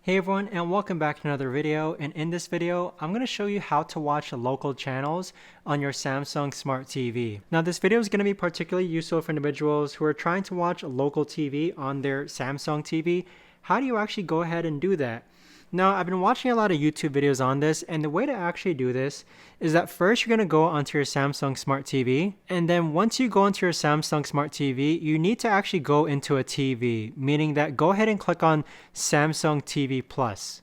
Hey everyone, and welcome back to another video. And in this video, I'm going to show you how to watch local channels on your Samsung Smart TV. Now this video is going to be particularly useful for individuals who are trying to watch local TV on their Samsung TV. How do you actually go ahead and do that? Now, I've been watching a lot of YouTube videos on this, and the way to actually do this is that first you're going to go onto your Samsung Smart TV, and then once you go into your Samsung Smart TV, you need to actually go into a TV, meaning that go ahead and click on Samsung TV Plus.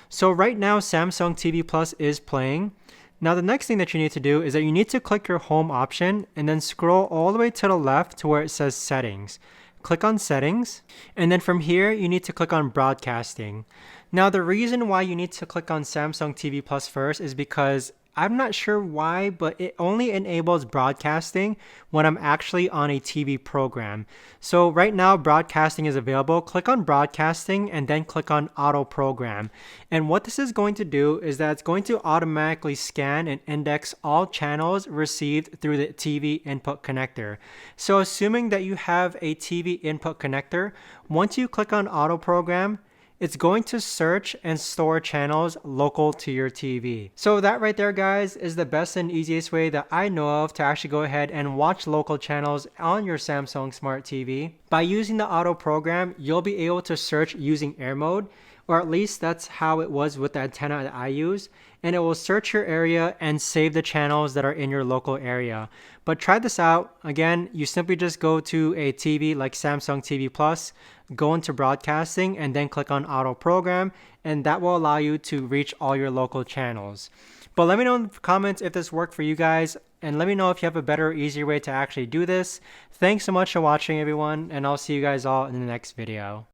So right now, Samsung TV Plus is playing. Now, the next thing that you need to do is that you need to click your home option and then scroll all the way to the left to where it says settings. Click on settings, and then from here, you need to click on broadcasting. Now, the reason why you need to click on Samsung TV Plus first is because I'm not sure why, but it only enables broadcasting when I'm actually on a TV program. So right now, broadcasting is available. Click on broadcasting and then click on auto program. And what this is going to do is that it's going to automatically scan and index all channels received through the TV input connector. So assuming that you have a TV input connector, once you click on auto program, it's going to search and store channels local to your TV. So that right there, guys, is the best and easiest way that I know of to actually go ahead and watch local channels on your Samsung Smart TV. By using the auto program, you'll be able to search using air mode, or at least that's how it was with the antenna that I use, and it will search your area and save the channels that are in your local area. But try this out. Again, you simply just go to a TV like Samsung TV Plus, go into broadcasting, and then click on auto program, and that will allow you to reach all your local channels. But let me know in the comments if this worked for you guys, and let me know if you have a better, easier way to actually do this. Thanks so much for watching, everyone, and I'll see you guys all in the next video.